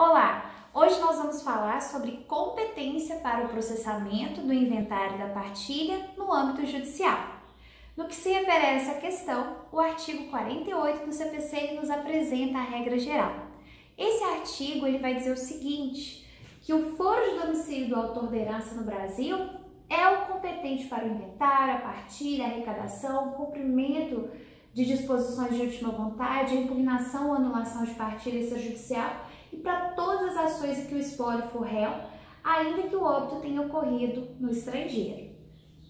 Olá! Hoje nós vamos falar sobre competência para o processamento do inventário da partilha no âmbito judicial. No que se refere a essa questão, o artigo 48 do CPC nos apresenta a regra geral. Esse artigo ele vai dizer o seguinte, que o foro de domicílio do autor da herança no Brasil é o competente para o inventário, a partilha, a arrecadação, o cumprimento de disposições de última vontade, a impugnação ou anulação de partilha extrajudicial e para todas as ações em que o espólio for réu, ainda que o óbito tenha ocorrido no estrangeiro.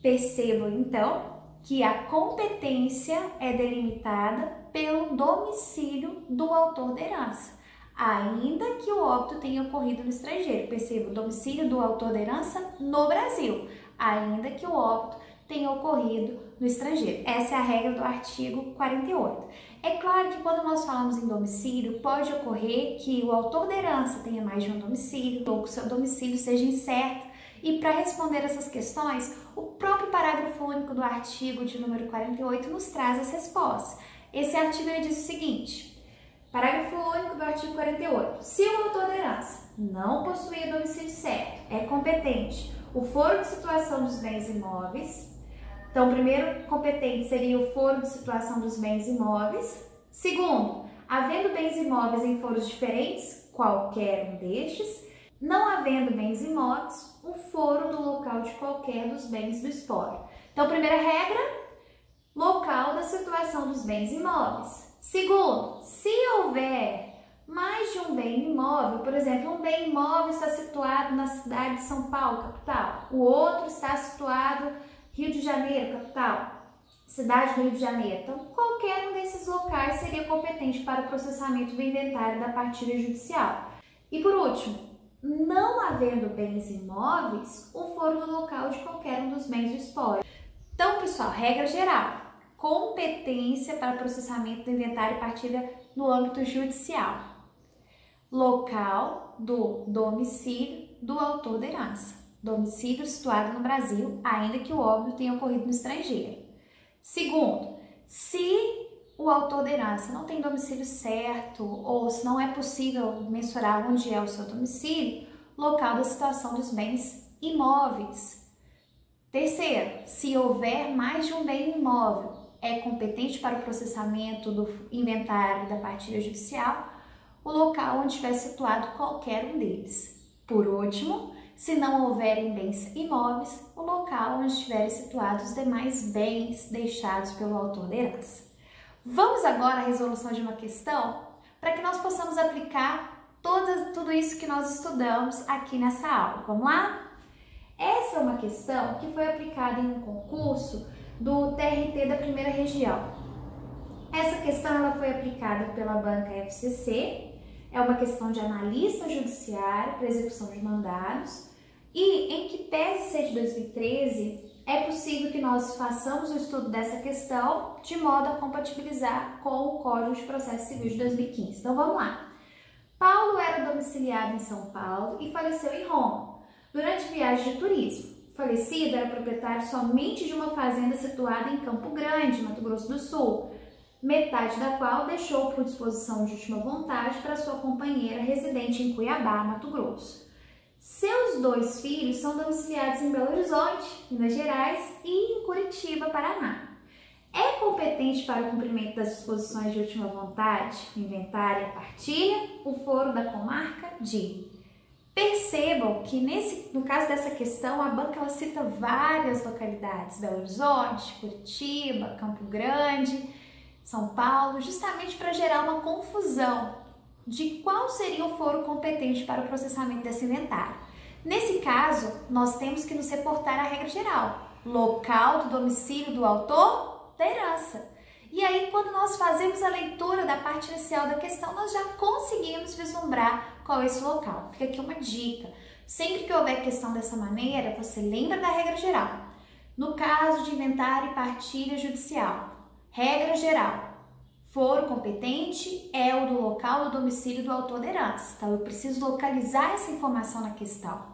Percebam, então, que a competência é delimitada pelo domicílio do autor da herança, ainda que o óbito tenha ocorrido no estrangeiro. Perceba, o domicílio do autor da herança no Brasil, ainda que o óbito tenha ocorrido no estrangeiro. Essa é a regra do artigo 48. É claro que quando nós falamos em domicílio, pode ocorrer que o autor da herança tenha mais de um domicílio ou que o seu domicílio seja incerto. E para responder essas questões, o próprio parágrafo único do artigo de número 48 nos traz as respostas. Esse artigo ele diz o seguinte, parágrafo único do artigo 48. Se o autor da herança não possuir domicílio certo, é competente o foro de situação dos bens imóveis. Então, o primeiro competente seria o foro de situação dos bens imóveis. Segundo, havendo bens imóveis em foros diferentes, qualquer um destes. Não havendo bens imóveis, o foro do local de qualquer dos bens do espólio. Então, primeira regra, local da situação dos bens imóveis. Segundo, se houver mais de um bem imóvel, por exemplo, um bem imóvel está situado na cidade de São Paulo, capital, o outro está situado Rio de Janeiro, capital, cidade do Rio de Janeiro. Então, qualquer um desses locais seria competente para o processamento do inventário da partilha judicial. E por último, não havendo bens imóveis, o foro do local de qualquer um dos bens do espólio. Então, pessoal, regra geral, competência para processamento do inventário e partilha no âmbito judicial. Local do domicílio do autor da herança. Domicílio situado no Brasil, ainda que o óbito tenha ocorrido no estrangeiro. Segundo, se o autor da herança não tem domicílio certo ou se não é possível mensurar onde é o seu domicílio, local da situação dos bens imóveis. Terceiro, se houver mais de um bem imóvel, é competente para o processamento do inventário da partilha judicial o local onde estiver situado qualquer um deles. Por último, se não houverem bens imóveis, o local onde estiverem situados os demais bens deixados pelo autor da herança. Vamos agora à resolução de uma questão para que nós possamos aplicar tudo isso que nós estudamos aqui nessa aula. Vamos lá? Essa é uma questão que foi aplicada em um concurso do TRT da primeira região. Essa questão ela foi aplicada pela banca FCC, é uma questão de analista judiciário para execução de mandados e em que tese C de 2013 é possível que nós façamos o estudo dessa questão de modo a compatibilizar com o Código de Processo Civil de 2015. Então vamos lá. Paulo era domiciliado em São Paulo e faleceu em Roma durante viagem de turismo. O falecido era proprietário somente de uma fazenda situada em Campo Grande, Mato Grosso do Sul, metade da qual deixou por disposição de última vontade para sua companheira residente em Cuiabá, Mato Grosso. Seus dois filhos são domiciliados em Belo Horizonte, Minas Gerais e em Curitiba, Paraná. É competente para o cumprimento das disposições de última vontade, inventário e partilha, o foro da comarca de... Percebam que no caso dessa questão, a banca ela cita várias localidades, Belo Horizonte, Curitiba, Campo Grande, São Paulo, justamente para gerar uma confusão de qual seria o foro competente para o processamento desse inventário. Nesse caso, nós temos que nos reportar à regra geral, local do domicílio do autor da herança. E aí, quando nós fazemos a leitura da parte inicial da questão, nós já conseguimos vislumbrar qual é esse local. Fica aqui uma dica. Sempre que houver questão dessa maneira, você lembra da regra geral. No caso de inventário e partilha judicial, regra geral, foro competente é o do local do domicílio do autor da herança. Então, eu preciso localizar essa informação na questão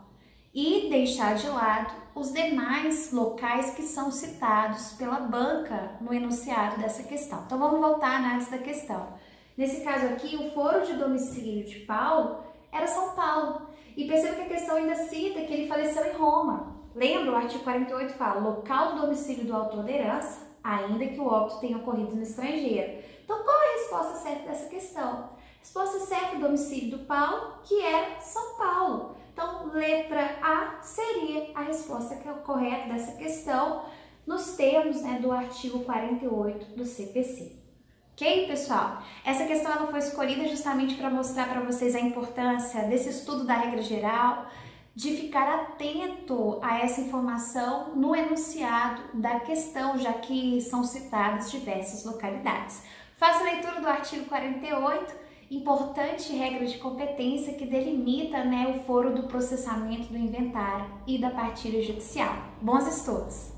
e deixar de lado os demais locais que são citados pela banca no enunciado dessa questão. Então, vamos voltar à análise da questão. Nesse caso aqui, o foro de domicílio de Paulo era São Paulo. E perceba que a questão ainda cita que ele faleceu em Roma. Lembra? O artigo 48 fala: local do domicílio do autor da herança, ainda que o óbito tenha ocorrido no estrangeiro. Então, qual é a resposta certa dessa questão? Resposta certa: domicílio do Paulo, que era São Paulo. Então, letra A seria a resposta correta dessa questão, nos termos, né, do artigo 48 do CPC. Ok, pessoal? Essa questão ela foi escolhida justamente para mostrar para vocês a importância desse estudo da regra geral, de ficar atento a essa informação no enunciado da questão, já que são citadas diversas localidades. Faça a leitura do artigo 48, importante regra de competência que delimita, né, o foro do processamento do inventário e da partilha judicial. Bons estudos!